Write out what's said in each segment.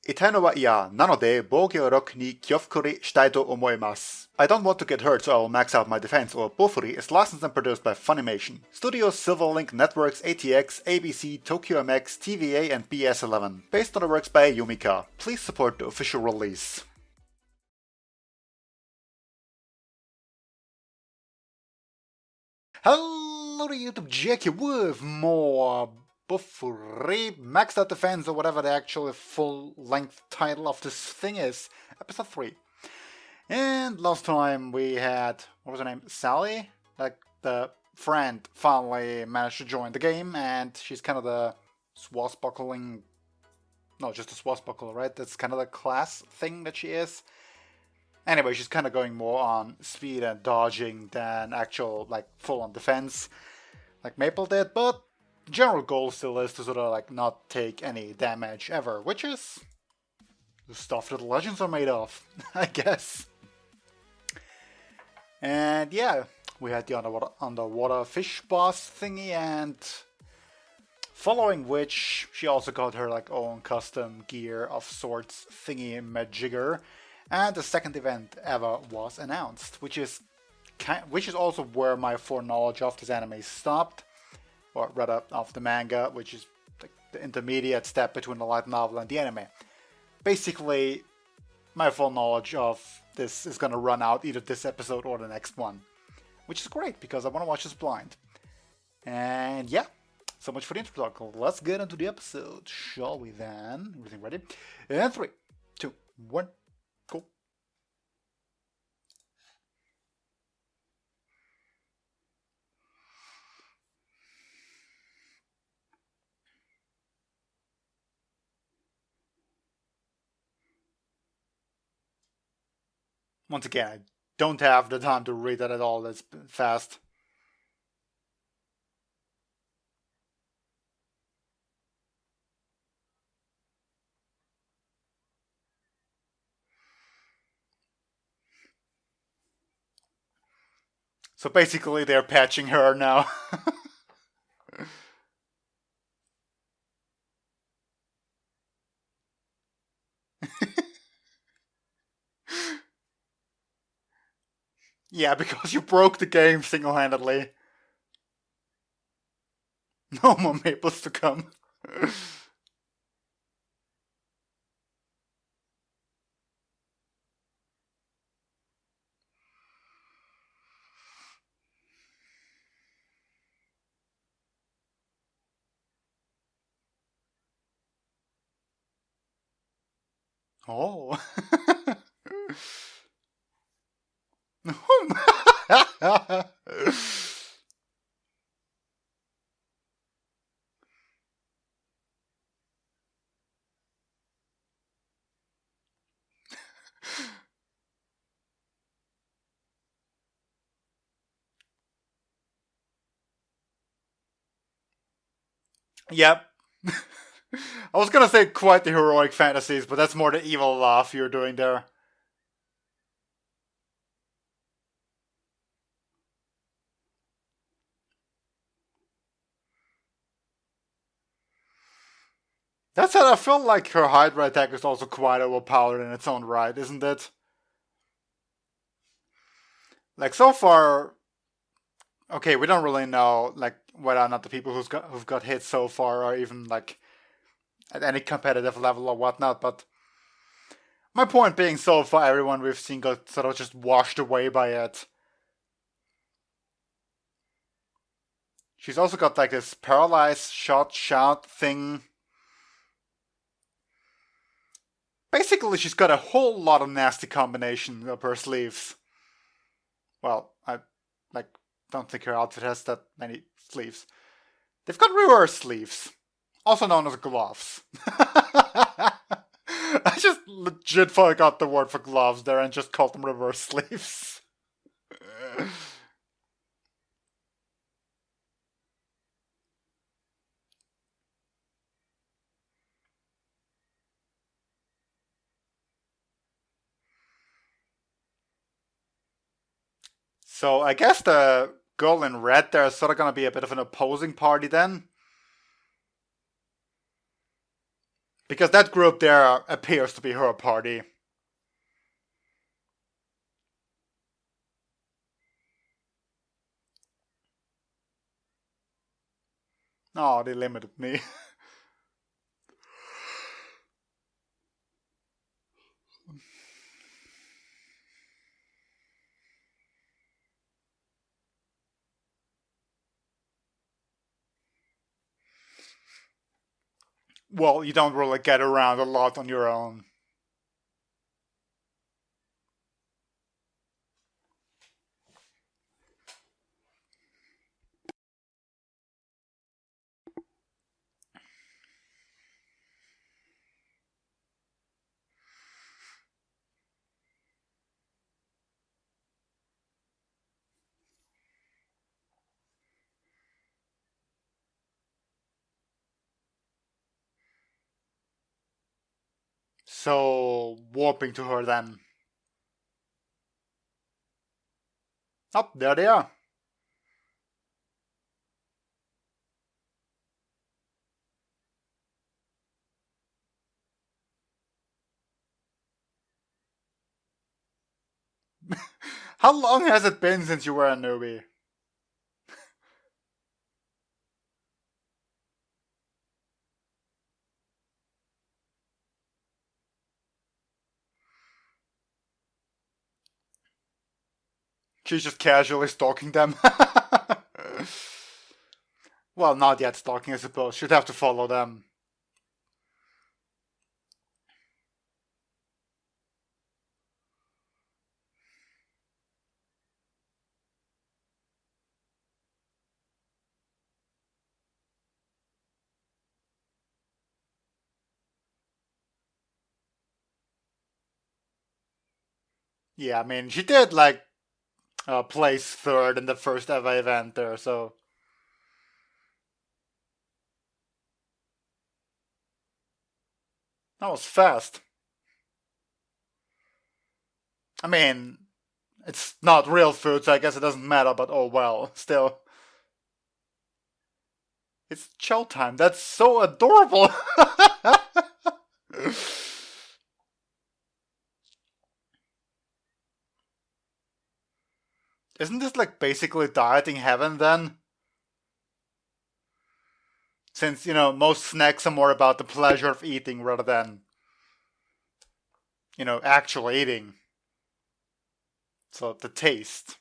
痛いのは嫌なので防御力に気を福りしたいと思います。I don't want to get hurt, so I'll max out my defense, or BOFURI is licensed and produced by Funimation. Studios Silverlink Networks, ATX, ABC, Tokyo MX, TVA, and BS11. Based on the works by Yumika. Please support the official release. Hello to YouTube, Jackie with more BOFURI, maxed out defense, or whatever the actual full-length title of this thing is. Episode 3. And last time we had, what was her name, Sally? Like, the friend finally managed to join the game, and she's kind of the swashbuckling... No, just a swashbuckler, right? That's kind of the class thing that she is. Anyway, she's kind of going more on speed and dodging than actual, like, full-on defense, like Maple did, but the general goal still is to sort of, like, not take any damage ever, which is the stuff that legends are made of, I guess. And yeah, we had the underwater fish boss thingy, and following which she also got her, like, own custom gear of sorts thingy majigger. And the second event ever was announced, which is also where my foreknowledge of this anime stopped, or rather of the manga, which is the intermediate step between the light novel and the anime. Basically, my foreknowledge of this is gonna run out either this episode or the next one, which is great because I want to watch this blind. And yeah, so much for the intro. Let's get into the episode, shall we then? Everything ready? And 3, 2, 1. Cool. Once again, I don't have the time to read that at all. That's fast. So basically, they're patching her now. Yeah, because you broke the game single-handedly. No more maples to come. Oh. Yep. I was gonna say quite the heroic fantasies, but that's more the evil laugh you're doing there. That said, I feel like her Hydra attack is also quite overpowered in its own right, isn't it? Like, so far, okay, we don't really know, like, whether or not the people who've got hit so far are even, like, at any competitive level or whatnot, but my point being, so far, everyone we've seen got sort of just washed away by it. She's also got, like, this paralyzed shout thing. Basically, she's got a whole lot of nasty combinations up her sleeves. Well, I, like, don't think her outfit has that many sleeves. They've got reverse sleeves, also known as gloves. I just legit forgot the word for gloves there and just called them reverse sleeves. So I guess the girl in red there is sort of gonna be a bit of an opposing party then. Because that group there appears to be her party. Oh, they limited me. Well, you don't really get around a lot on your own. So, warping to her then. Oh, there they are. How long has it been since you were a newbie? She's just casually stalking them. Well, not yet stalking, I suppose. She'd have to follow them. Yeah, I mean, she did, like, place third in the first ever event there, so. That was fast. I mean, it's not real food, so I guess it doesn't matter, but oh well, still. It's chow time. That's so adorable. Isn't this like basically dieting heaven then? Since, most snacks are more about the pleasure of eating rather than, actual eating. So the taste.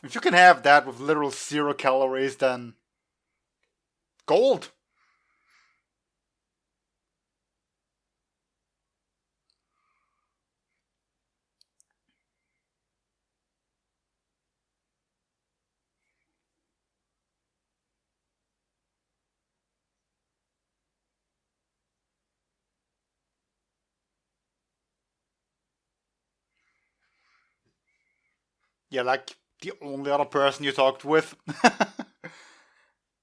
If you can have that with literal 0 calories, then gold. Yeah, like the only other person you talked with.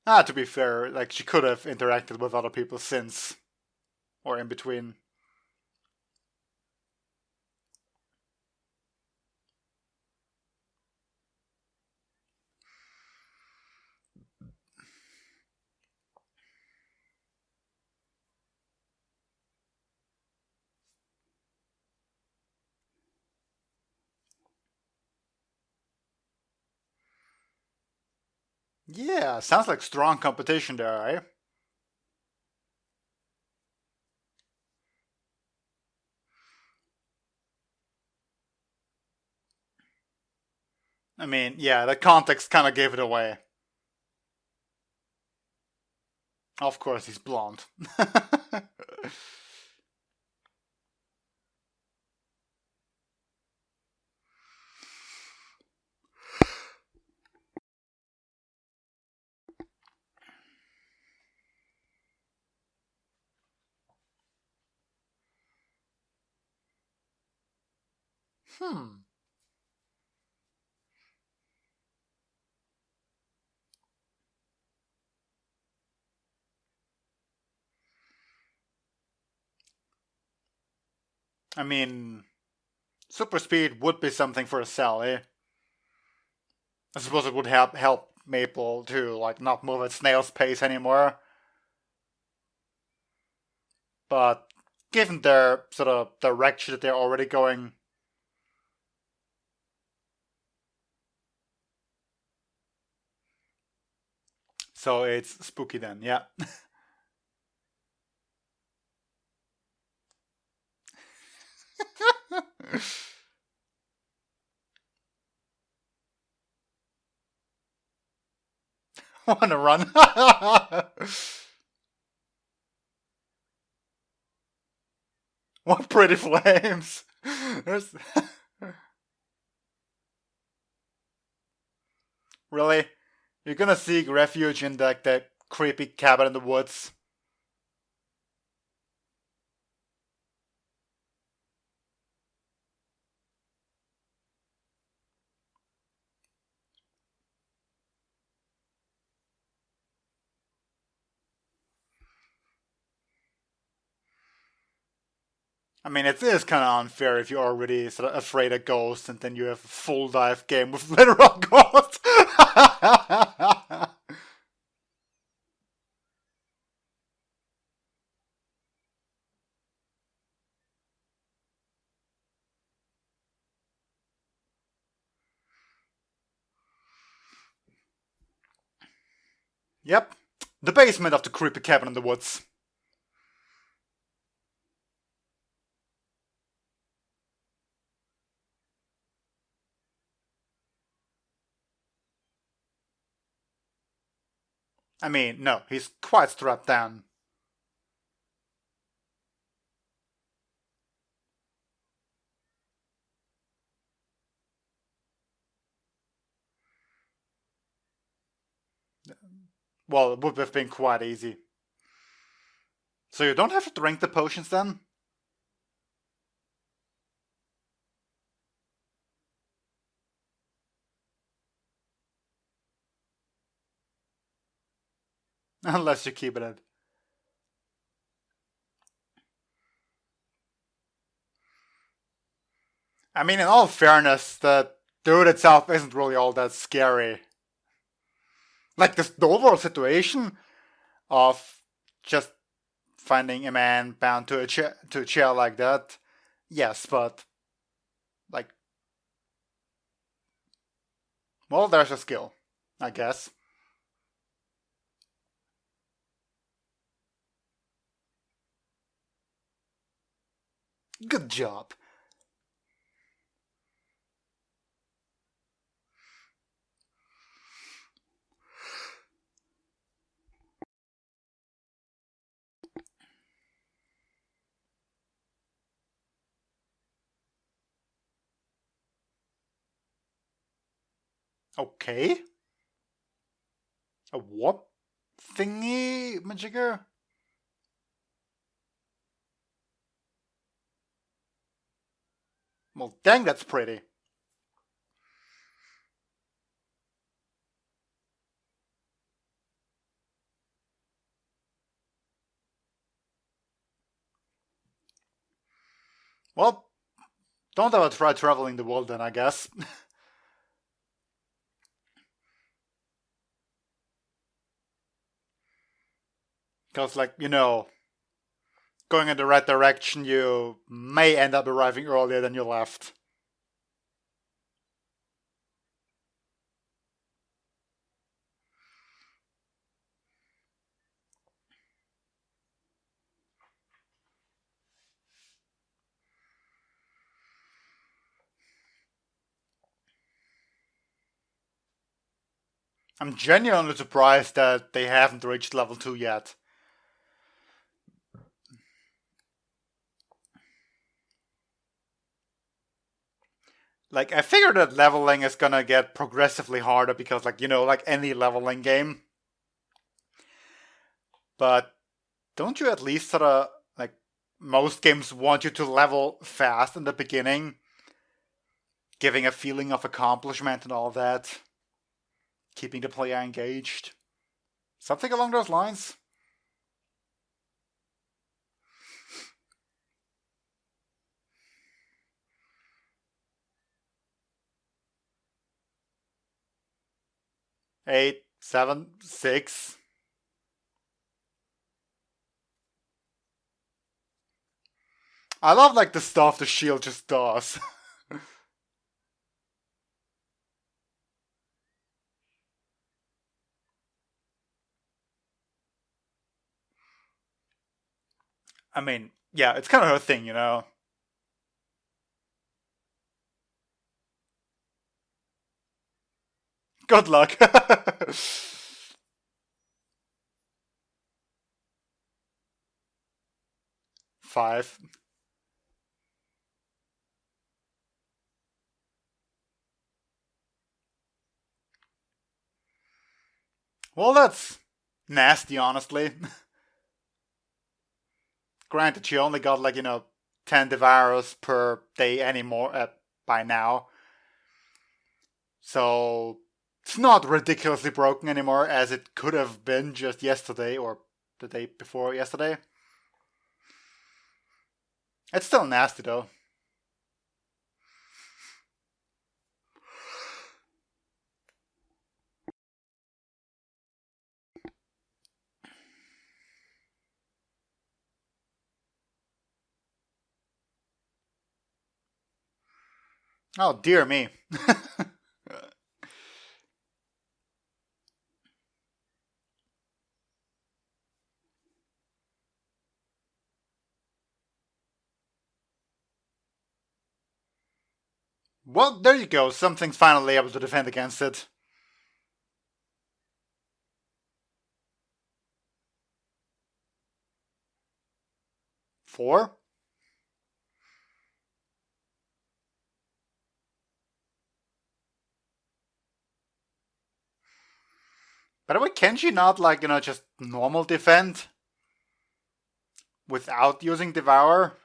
To be fair, like she could have interacted with other people since or in between. Yeah, sounds like strong competition there, eh? I mean, yeah, the context kind of gave it away. Of course, he's blonde. Hmm. I mean, super speed would be something for a cell, eh? I suppose it would help Maple to like not move at snail's pace anymore. But given their sort of direction that they're already going, so it's spooky then, yeah. Wanna run? What pretty flames! Really? You're gonna seek refuge in that creepy cabin in the woods? I mean, it is kind of unfair if you're already sort of afraid of ghosts and then you have a full dive game with literal ghosts. Yep, the basement of the creepy cabin in the woods. I mean, no, he's quite strapped down. Well, it would have been quite easy. So you don't have to drink the potions then? Unless you keep it in. I mean, in all fairness, the dude itself isn't really all that scary. Like, the overall situation of just finding a man bound to a chair like that, yes, but, like, well, there's a skill, I guess. Good job. Okay. A what thingy, Majigger? Well, dang, that's pretty. Well, don't ever try traveling the world then, I guess. Because, like, going in the right direction, you may end up arriving earlier than you left. I'm genuinely surprised that they haven't reached level 2 yet. Like, I figured that leveling is gonna get progressively harder because, like, like any leveling game. But don't you at least sort of, like, most games want you to level fast in the beginning, giving a feeling of accomplishment and all that, keeping the player engaged? Something along those lines? Eight, seven, six. I love like the stuff the shield just does. I mean, yeah, it's kind of her thing, you know. Good luck. 5. Well, that's nasty, honestly. Granted, she only got like, 10 devours per day anymore by now. So it's not ridiculously broken anymore as it could have been just yesterday or the day before yesterday. It's still nasty though. Oh, dear me. Well, there you go. Something's finally able to defend against it. Four? By the way, can she not, like, just normal defend without using Devour?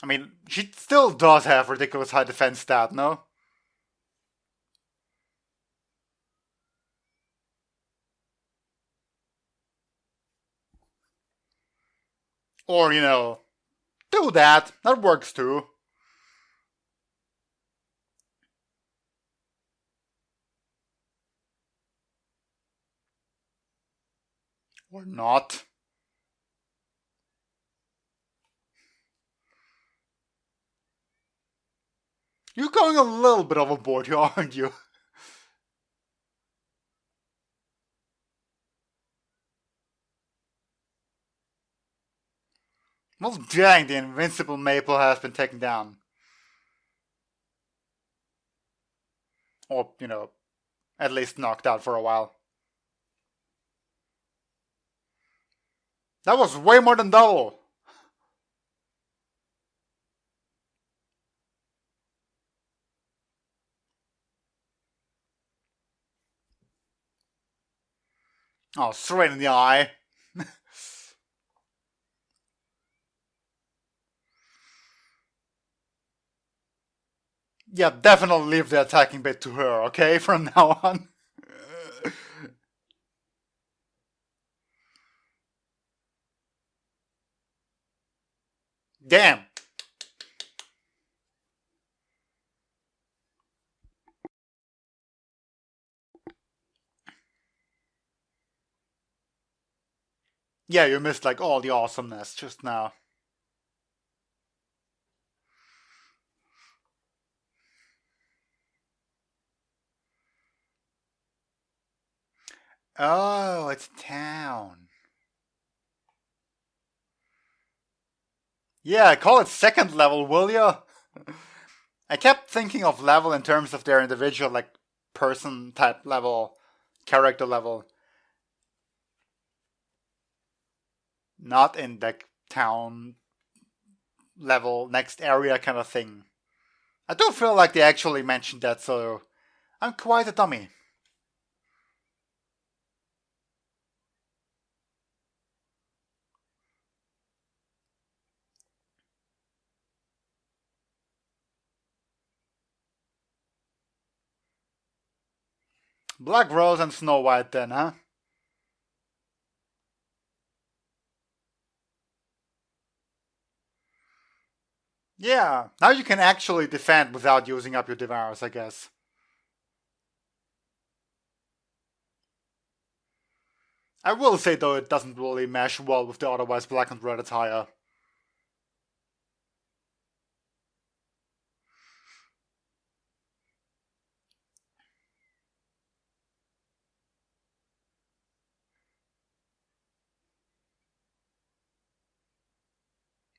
I mean, she still does have ridiculous high defense stat, no? Or, do that. That works too. Or not. You're going a little bit overboard here, aren't you? Well, dang, the invincible Maple has been taken down. Or, at least knocked out for a while. That was way more than double. Oh, straight in the eye. Yeah, definitely leave the attacking bit to her, okay, from now on. Damn. Yeah, you missed like all the awesomeness just now. Oh, it's town. Yeah, call it second level, will ya? I kept thinking of level in terms of their individual, like, person type level, character level. Not in the town level, next area kind of thing. I don't feel like they actually mentioned that, so I'm quite a dummy. Black Rose and Snow White then, huh? Yeah, now you can actually defend without using up your devours, I guess. I will say though, it doesn't really mesh well with the otherwise black and red attire.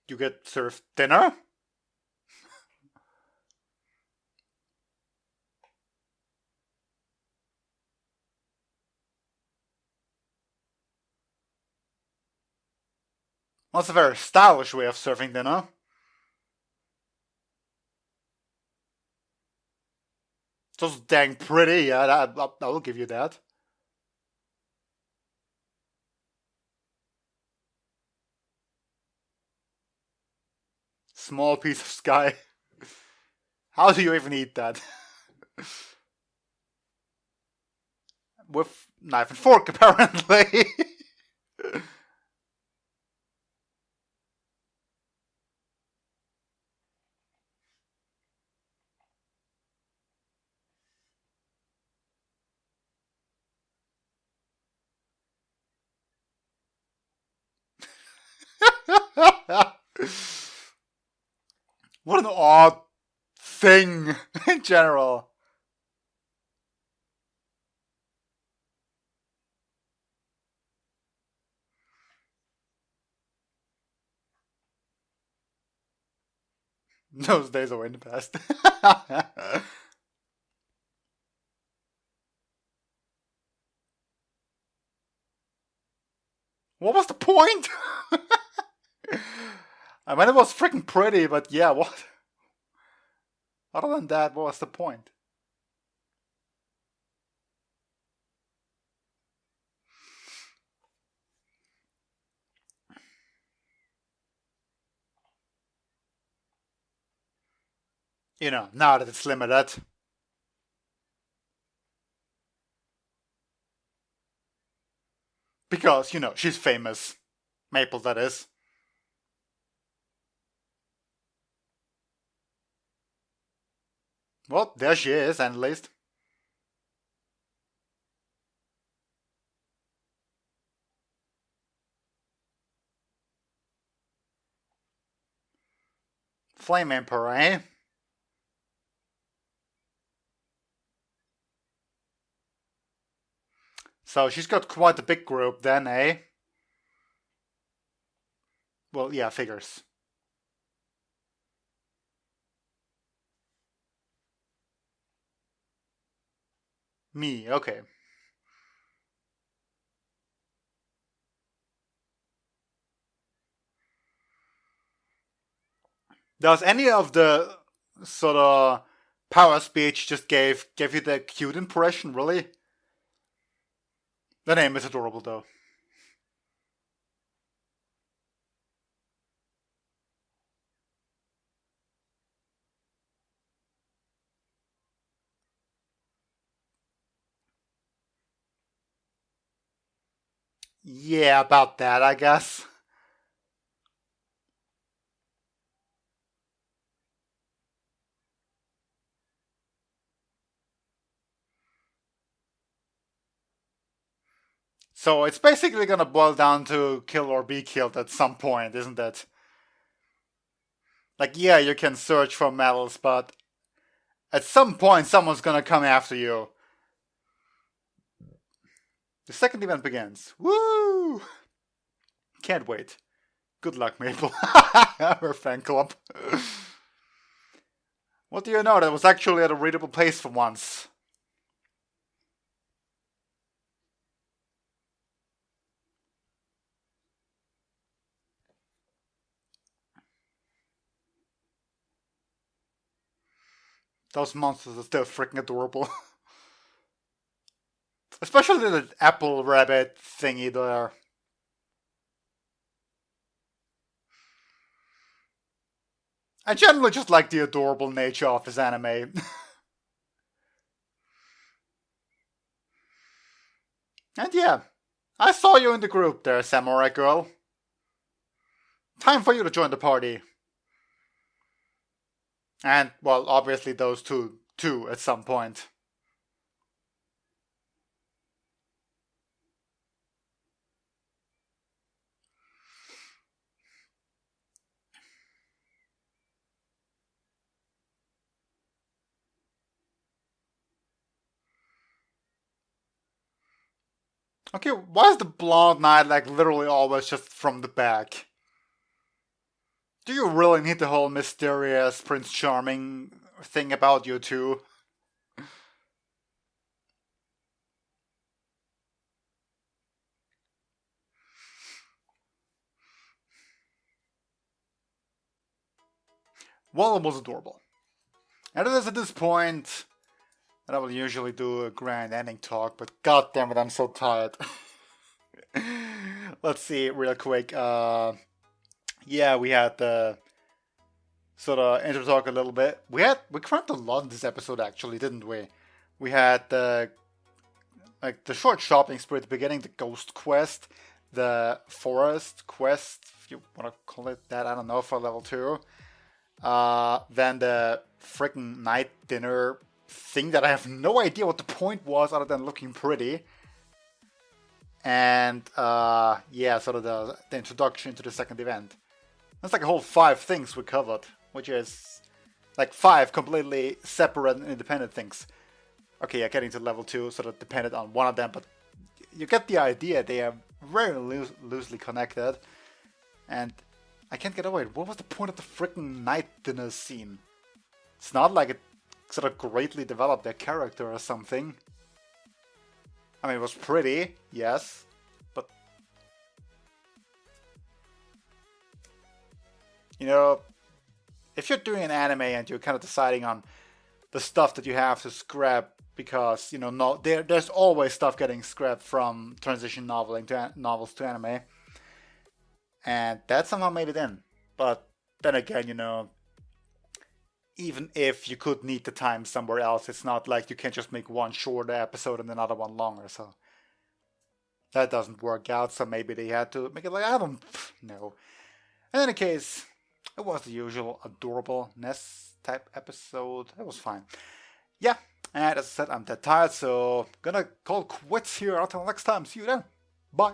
You get served dinner? That's a very stylish way of serving dinner. Just dang pretty, yeah, I will give you that. Small piece of sky. How do you even eat that? With knife and fork, apparently. What an odd thing in general. Those days are in the past. What was the point? I mean, it was freaking pretty, but yeah, what? Other than that, what was the point? You know, now that it's limited. Because, you know, she's famous. Maple, that is. Well, there she is, at least. Flame Emperor, eh? So she's got quite a big group then, eh? Well, yeah, figures. Me, okay. Does any of the sort of power speech just gave you the cute impression, really? The name is adorable, though. Yeah, about that, I guess. So it's basically gonna boil down to kill or be killed at some point, isn't it? Like, yeah, you can search for medals, but at some point someone's gonna come after you. The second event begins. Woo! Can't wait. Good luck, Maple. Her fan club. What do you know? That was actually at a readable pace for once. Those monsters are still freaking adorable. Especially the apple rabbit thingy there. I generally just like the adorable nature of this anime. And yeah, I saw you in the group there, Samurai Girl. Time for you to join the party. And, well, obviously those two, too, at some point. Okay, why is the blonde knight like literally always just from the back? Do you really need the whole mysterious Prince Charming thing about you too? Well, it was adorable. And it is at this point that I will usually do a grand ending talk, but god damn it, I'm so tired. Let's see real quick. Yeah, we had the sort of intro talk a little bit. We crammed a lot in this episode actually, didn't we? We had the short shopping spree at the beginning, the ghost quest, the forest quest, if you want to call it that, I don't know, for level 2. Then the freaking night dinner thing that I have no idea what the point was other than looking pretty. And yeah, sort of the introduction to the second event. That's like a whole 5 things we covered, which is like 5 completely separate and independent things. Okay, yeah, getting to level 2 sort of depended on one of them, but you get the idea. They are very loosely connected. And I can't get over it. What was the point of the freaking night dinner scene? It's not like it sort of greatly developed their character or something. I mean, it was pretty, yes, but you know, if you're doing an anime and you're kind of deciding on the stuff that you have to scrap because, you know, no, there's always stuff getting scrapped from transition novels to anime, and that somehow made it in. But then again, you know, even if you could need the time somewhere else, it's not like you can just make one shorter episode and another one longer, so that doesn't work out, so maybe they had to make it like, I don't know. In any case, it was the usual adorableness type episode. It was fine. Yeah, and as I said, I'm that tired, so gonna call quits here. Until next time, see you then. Bye.